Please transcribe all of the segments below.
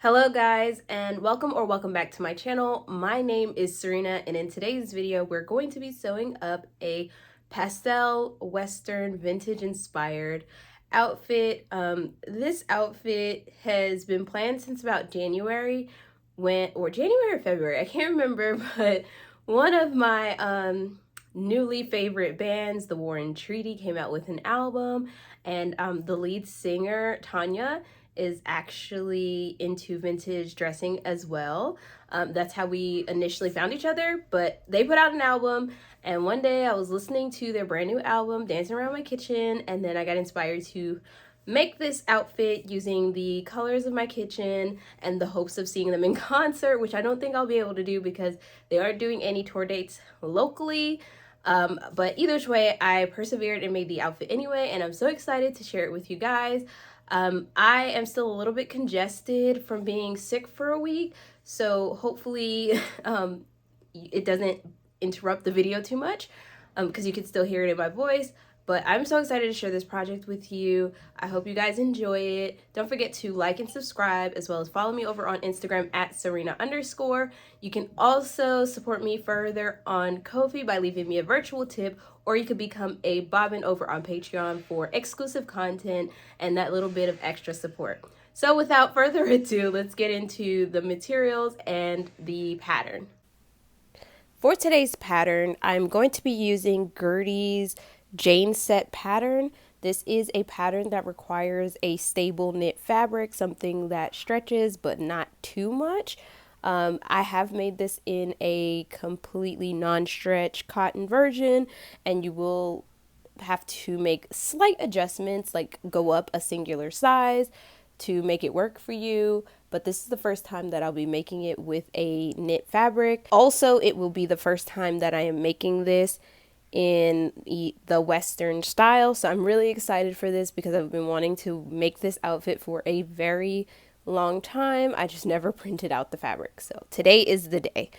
Hello guys, and welcome back to my channel. My name is Serena, and in today's video we're going to be sewing up a pastel western vintage inspired outfit. This outfit has been planned since about January January or February, I can't remember, but one of my newly favorite bands, the War and Treaty, came out with an album, and the lead singer Tanya is actually into vintage dressing as well. That's how we initially found each other, but they put out an album, and one day I was listening to their brand new album, dancing around my kitchen, and then I got inspired to make this outfit using the colors of my kitchen and the hopes of seeing them in concert, which I don't think I'll be able to do because they aren't doing any tour dates locally. But either which way, I persevered and made the outfit anyway, and I'm so excited to share it with you guys. I am still a little bit congested from being sick for a week, so hopefully it doesn't interrupt the video too much because you can still hear it in my voice. But I'm so excited to share this project with you. I hope you guys enjoy it. Don't forget to like and subscribe, as well as follow me over on Instagram at SewRena_. You can also support me further on Ko-fi by leaving me a virtual tip, or you could become a bobbin over on Patreon for exclusive content and that little bit of extra support. So without further ado, let's get into the materials and the pattern. For today's pattern, I'm going to be using Gertie's Jane Set pattern. This is a pattern that requires a stable knit fabric, something that stretches but not too much. I have made this in a completely non-stretch cotton version, and you will have to make slight adjustments, like go up a singular size to make it work for you. But this is the first time that I'll be making it with a knit fabric. Also, it will be the first time that I am making this in the Western style, so I'm really excited for this because I've been wanting to make this outfit for a very long time. I just never printed out the fabric, so today is the day.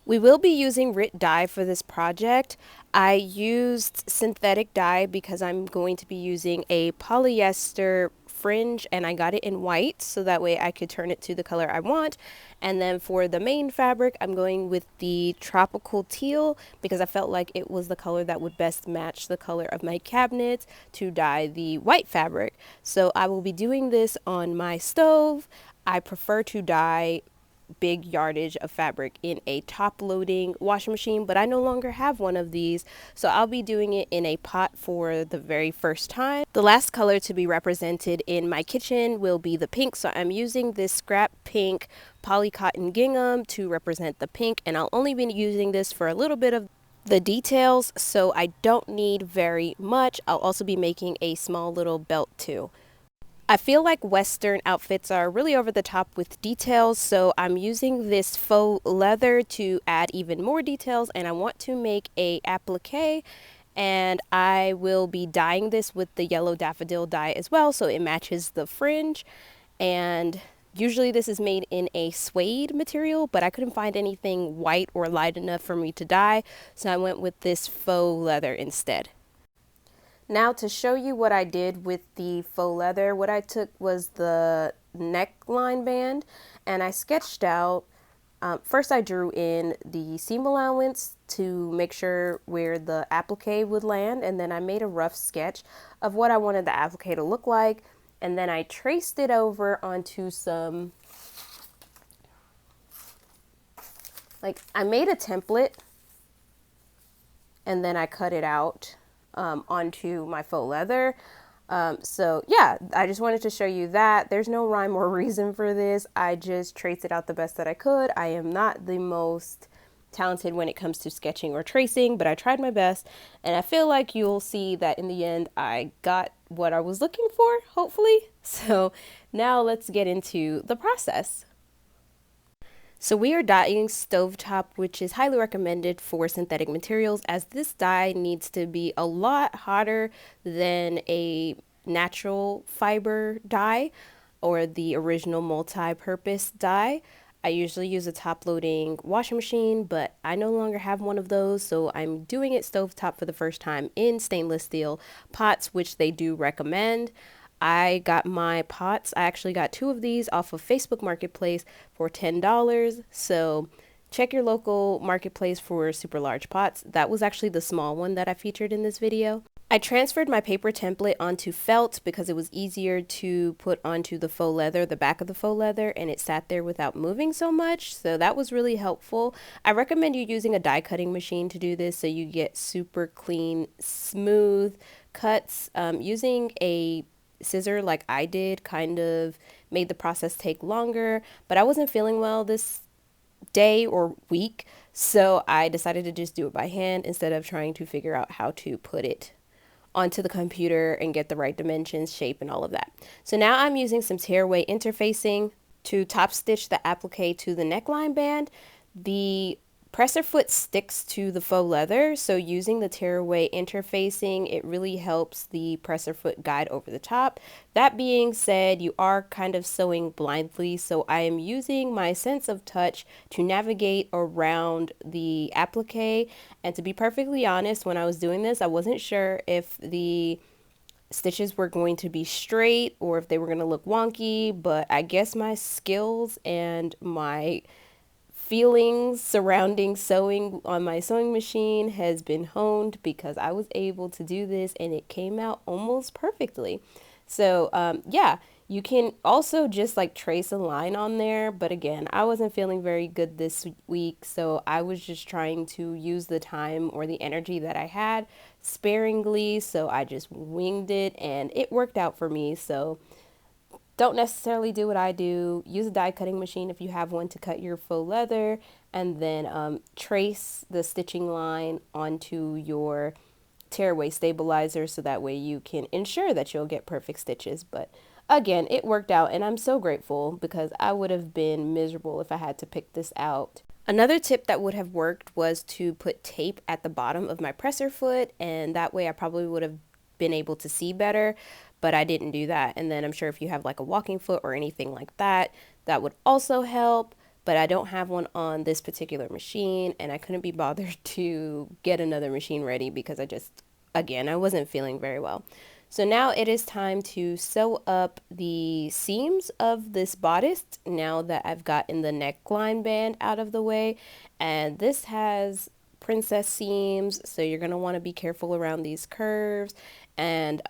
We will be using RIT dye for this project. I used synthetic dye because I'm going to be using a polyester fringe, and I got it in white so that way I could turn it to the color I want. And then for the main fabric, I'm going with the tropical teal because I felt like it was the color that would best match the color of my cabinets to dye the white fabric. So I will be doing this on my stove. I prefer to dye big yardage of fabric in a top loading washing machine, but I no longer have one of these, so I'll be doing it in a pot for the very first time. The last color to be represented in my kitchen will be the pink, so I'm using this scrap pink poly cotton gingham to represent the pink, and I'll only be using this for a little bit of the details, so I don't need very much. I'll also be making a small little belt too. I feel like Western outfits are really over the top with details, so I'm using this faux leather to add even more details, and I want to make a applique, and I will be dyeing this with the yellow daffodil dye as well, so it matches the fringe. And usually this is made in a suede material, but I couldn't find anything white or light enough for me to dye, so I went with this faux leather instead. Now to show you what I did with the faux leather, what I took was the neckline band, and I sketched out, first I drew in the seam allowance to make sure where the applique would land, and then I made a rough sketch of what I wanted the applique to look like, and then I traced it over onto some, like I made a template, and then I cut it out onto my faux leather. So yeah, I just wanted to show you that. There's no rhyme or reason for this. I just traced it out the best that I could. I am not the most talented when it comes to sketching or tracing, but I tried my best, and I feel like you'll see that in the end I got what I was looking for, hopefully. So now let's get into the process. So we are dyeing stovetop, which is highly recommended for synthetic materials, as this dye needs to be a lot hotter than a natural fiber dye or the original multi-purpose dye. I usually use a top loading washing machine, but I no longer have one of those, so I'm doing it stovetop for the first time in stainless steel pots, which they do recommend. I got my pots. I actually got 2 of these off of Facebook Marketplace for $10. So check your local marketplace for super large pots. That was actually the small one that I featured in this video. I transferred my paper template onto felt because it was easier to put onto the faux leather, the back of the faux leather, and it sat there without moving so much. So that was really helpful. I recommend you using a die cutting machine to do this so you get super clean, smooth cuts. Using a scissor like I did kind of made the process take longer, but I wasn't feeling well this day or week, so I decided to just do it by hand instead of trying to figure out how to put it onto the computer and get the right dimensions, shape, and all of that. So now I'm using some tearaway interfacing to top stitch the applique to the neckline band. The presser foot sticks to the faux leather, so using the tearaway interfacing, it really helps the presser foot guide over the top. That being said, you are kind of sewing blindly, so I am using my sense of touch to navigate around the applique. And to be perfectly honest, when I was doing this, I wasn't sure if the stitches were going to be straight or if they were going to look wonky, but I guess my skills and my feelings surrounding sewing on my sewing machine has been honed because I was able to do this and it came out almost perfectly. So yeah, you can also just like trace a line on there, but again, I wasn't feeling very good this week, so I was just trying to use the time or the energy that I had sparingly, so I just winged it and it worked out for me. So don't necessarily do what I do. Use a die cutting machine if you have one to cut your faux leather, and then trace the stitching line onto your tearaway stabilizer so that way you can ensure that you'll get perfect stitches. But again, it worked out and I'm so grateful because I would have been miserable if I had to pick this out. Another tip that would have worked was to put tape at the bottom of my presser foot, and that way I probably would have been able to see better, but I didn't do that. And then I'm sure if you have like a walking foot or anything like that, that would also help, but I don't have one on this particular machine and I couldn't be bothered to get another machine ready because I wasn't feeling very well. So now it is time to sew up the seams of this bodice now that I've gotten the neckline band out of the way. And this has princess seams, so you're going to want to be careful around these curves. And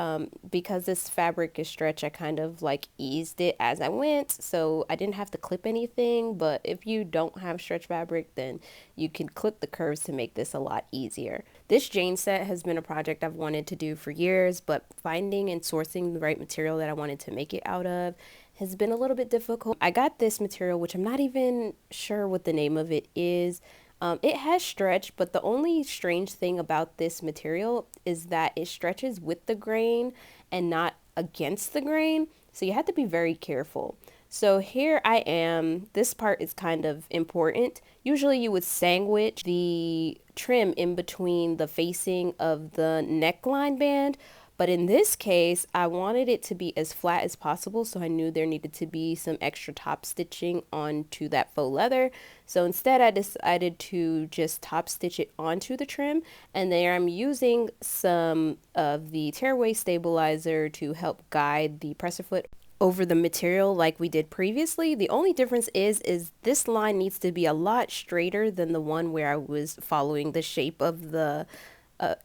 because this fabric is stretch, I kind of like eased it as I went, so I didn't have to clip anything. But if you don't have stretch fabric, then you can clip the curves to make this a lot easier. This Jane set has been a project I've wanted to do for years, but finding and sourcing the right material that I wanted to make it out of has been a little bit difficult. I got this material, which I'm not even sure what the name of it is. It has stretch, but the only strange thing about this material is that it stretches with the grain and not against the grain. So you have to be very careful. So here I am. This part is kind of important. Usually you would sandwich the trim in between the facing of the neckline band, but in this case, I wanted it to be as flat as possible, so I knew there needed to be some extra top stitching onto that faux leather. So instead, I decided to just top stitch it onto the trim, and there I'm using some of the tearaway stabilizer to help guide the presser foot over the material like we did previously. The only difference is this line needs to be a lot straighter than the one where I was following the shape of the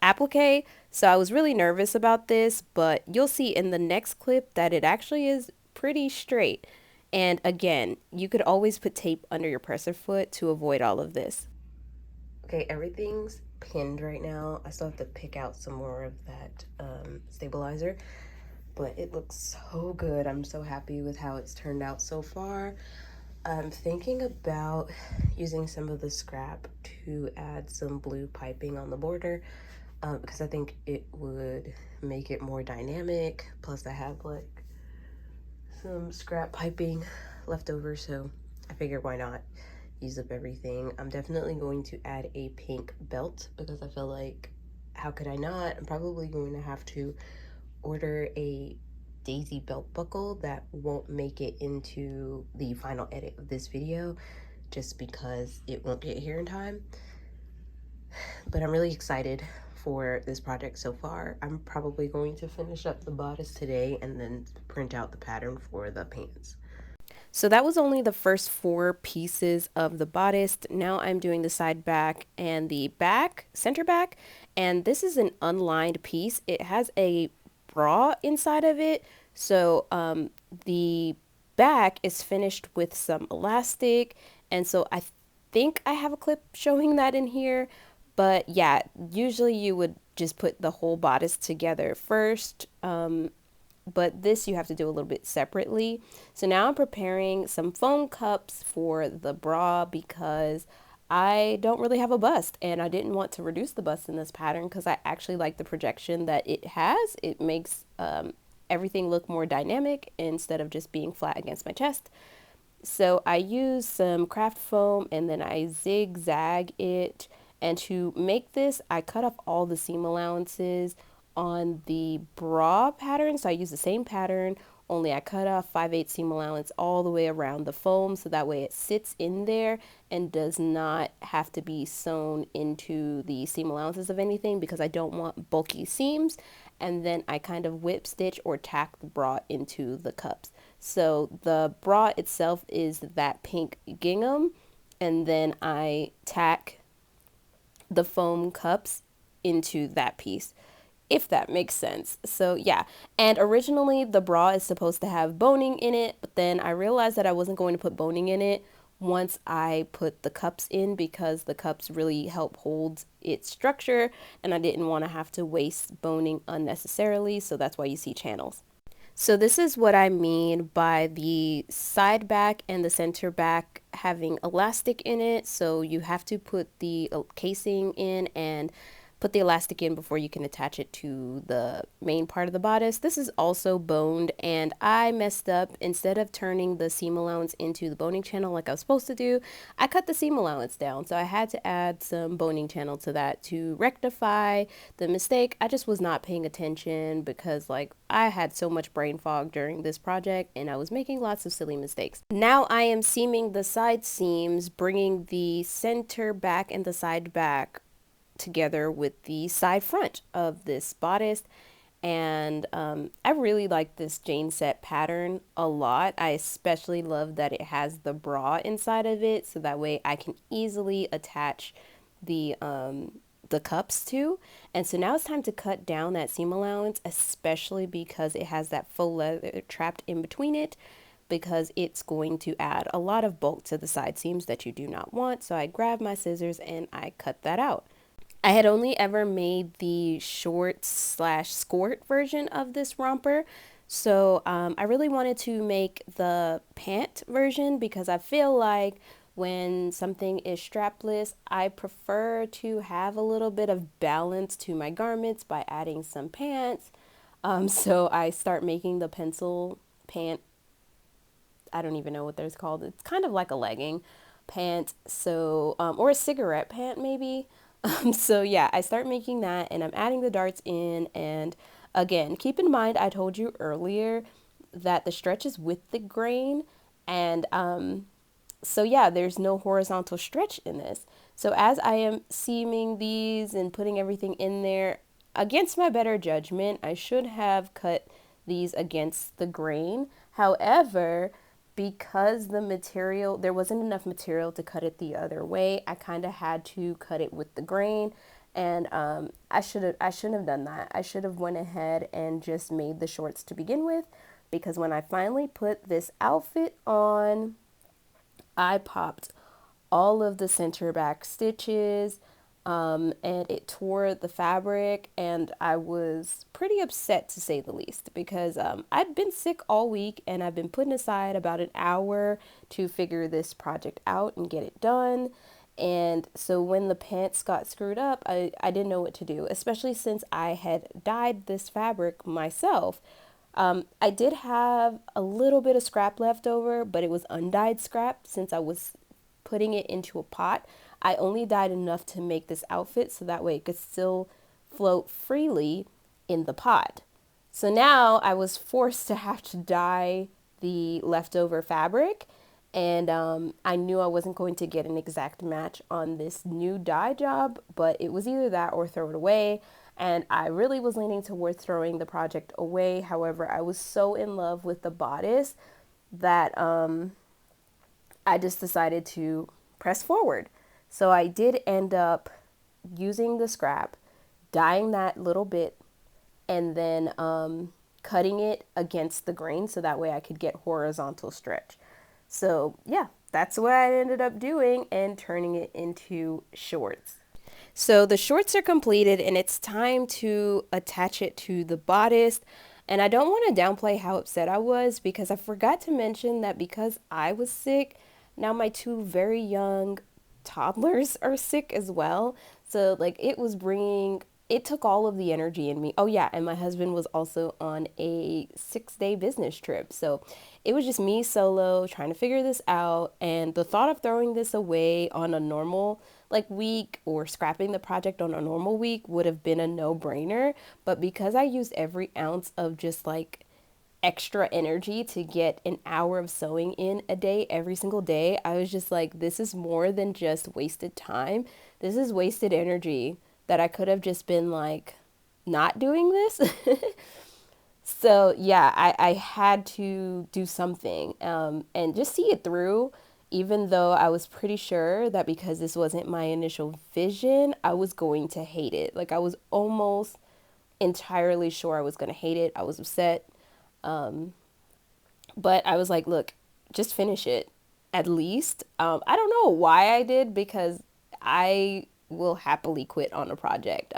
applique. So I was really nervous about this, but you'll see in the next clip that it actually is pretty straight. And again, you could always put tape under your presser foot to avoid all of this. Okay, everything's pinned right now. I still have to pick out some more of that stabilizer, but it looks so good. I'm so happy with how it's turned out so far. I'm thinking about using some of the scrap to add some blue piping on the border because I think it would make it more dynamic. Plus I have like some scrap piping left over, so I figured why not use up everything. I'm definitely going to add a pink belt because I feel like how could I not? I'm probably going to have to order a daisy belt buckle that won't make it into the final edit of this video just because it won't get here in time. But I'm really excited for this project so far. I'm probably going to finish up the bodice today and then print out the pattern for the pants. So that was only the first 4 pieces of the bodice. Now I'm doing the side back and the back, center back, and this is an unlined piece. It has a bra inside of it, so the back is finished with some elastic, and so I think I have a clip showing that in here, but yeah, usually you would just put the whole bodice together first, but this you have to do a little bit separately. So now I'm preparing some foam cups for the bra because I don't really have a bust and I didn't want to reduce the bust in this pattern because I actually like the projection that it has. It makes everything look more dynamic instead of just being flat against my chest. So I use some craft foam and then I zigzag it, and to make this I cut off all the seam allowances on the bra pattern. So I use the same pattern, only I cut off 5/8 seam allowance all the way around the foam so that way it sits in there and does not have to be sewn into the seam allowances of anything because I don't want bulky seams. And then I kind of whip stitch or tack the bra into the cups. So the bra itself is that pink gingham, and then I tack the foam cups into that piece, if that makes sense. So yeah, and originally the bra is supposed to have boning in it, but then I realized that I wasn't going to put boning in it once I put the cups in because the cups really help hold its structure and I didn't want to have to waste boning unnecessarily, so that's why you see channels. So this is what I mean by the side back and the center back having elastic in it. So you have to put the casing in and put the elastic in before you can attach it to the main part of the bodice. This is also boned and I messed up. Instead of turning the seam allowance into the boning channel like I was supposed to do, I cut the seam allowance down. So I had to add some boning channel to that to rectify the mistake. I just was not paying attention because like I had so much brain fog during this project and I was making lots of silly mistakes. Now I am seaming the side seams, bringing the center back and the side back together with the side front of this bodice, and I really like this Jane set pattern a lot. I especially love that it has the bra inside of it so that way I can easily attach the cups to. And so now it's time to cut down that seam allowance, especially because it has that faux leather trapped in between it, because it's going to add a lot of bulk to the side seams that you do not want. So I grabbed my scissors and I cut that out. I had only ever made the short slash skirt version of this romper. So I really wanted to make the pant version because I feel like when something is strapless, I prefer to have a little bit of balance to my garments by adding some pants. So I start making the pencil pant. I don't even know what there's called. It's kind of like a legging pant. So, or a cigarette pant maybe. So yeah, I start making that and I'm adding the darts in, and again, keep in mind I told you earlier that the stretch is with the grain, and so yeah, there's no horizontal stretch in this. So as I am seaming these and putting everything in there, against my better judgment, I should have cut these against the grain. However, because the material, there wasn't enough material to cut it the other way, I kind of had to cut it with the grain, and I shouldn't have done that. I should have went ahead and just made the shorts to begin with, because when I finally put this outfit on, I popped all of the center back stitches, and it tore the fabric, and I was pretty upset to say the least because I'd been sick all week and I've been putting aside about an hour to figure this project out and get it done. And so when the pants got screwed up, I didn't know what to do, especially since I had dyed this fabric myself. I did have a little bit of scrap left over, but it was undyed scrap since I was putting it into a pot. I only dyed enough to make this outfit so that way it could still float freely in the pot. So now I was forced to have to dye the leftover fabric, And I knew I wasn't going to get an exact match on this new dye job, but it was either that or throw it away. And I really was leaning towards throwing the project away. However, I was so in love with the bodice that I just decided to press forward. So I did end up using the scrap, dyeing that little bit, and then cutting it against the grain so that way I could get horizontal stretch. So yeah, that's what I ended up doing and turning it into shorts. So the shorts are completed and it's time to attach it to the bodice. And I don't want to downplay how upset I was because I forgot to mention that because I was sick, now my two very young toddlers are sick as well. So like it took all of the energy in me. Oh yeah, and my husband was also on a 6-day business trip. So it was just me solo trying to figure this out, and the thought of throwing this away on a normal like week or scrapping the project on a normal week would have been a no-brainer, but because I used every ounce of just like extra energy to get an hour of sewing in a day every single day, I was just like, this is more than just wasted time. This is wasted energy that I could have just been like not doing this. So yeah, I had to do something and just see it through, even though I was pretty sure that because this wasn't my initial vision, I was going to hate it. Like I was almost entirely sure I was going to hate it. I was upset. But I was like, look, just finish it at least. I don't know why I did because I will happily quit on a project.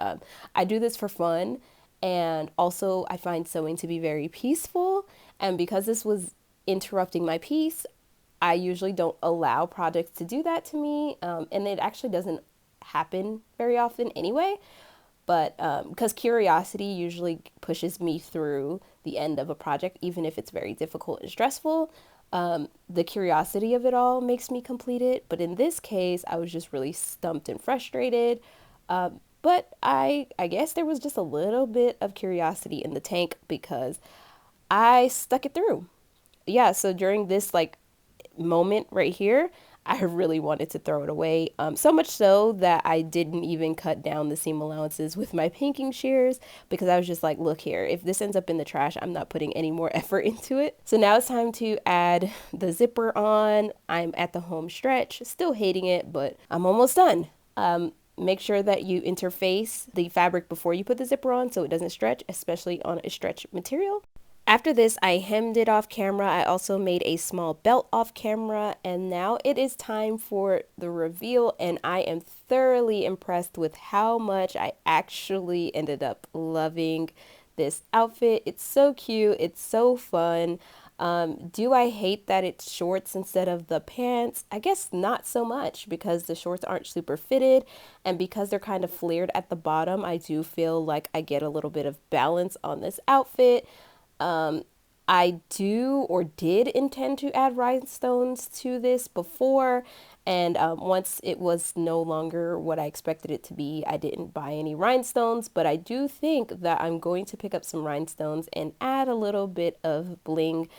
I do this for fun. And also, I find sewing to be very peaceful. And because this was interrupting my peace, I usually don't allow projects to do that to me. And it actually doesn't happen very often anyway. But because curiosity usually pushes me through the end of a project, even if it's very difficult and stressful. The curiosity of it all makes me complete it. But in this case, I was just really stumped and frustrated. But I guess there was just a little bit of curiosity in the tank because I stuck it through. Yeah, so during this like moment right here, I really wanted to throw it away. So much so that I didn't even cut down the seam allowances with my pinking shears because I was just like, look here, if this ends up in the trash, I'm not putting any more effort into it. So now it's time to add the zipper on. I'm at the home stretch, still hating it, but I'm almost done. Make sure that you interface the fabric before you put the zipper on so it doesn't stretch, especially on a stretch material. After this, I hemmed it off camera. I also made a small belt off camera, and now it is time for the reveal, and I am thoroughly impressed with how much I actually ended up loving this outfit. It's so cute. It's so fun. Do I hate that it's shorts instead of the pants? I guess not so much because the shorts aren't super fitted, and because they're kind of flared at the bottom, I do feel like I get a little bit of balance on this outfit. I do or did intend to add rhinestones to this before, and once it was no longer what I expected it to be, I didn't buy any rhinestones, but I do think that I'm going to pick up some rhinestones and add a little bit of bling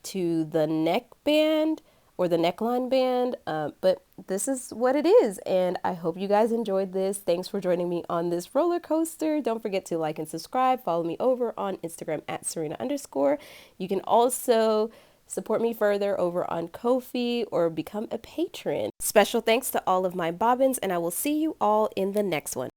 to the neckband or the neckline band, but this is what it is, and I hope you guys enjoyed this. Thanks for joining me on this roller coaster. Don't forget to like and subscribe. Follow me over on Instagram at SewRena_. You can also support me further over on Ko-fi or become a patron. Special thanks to all of my bobbins, and I will see you all in the next one.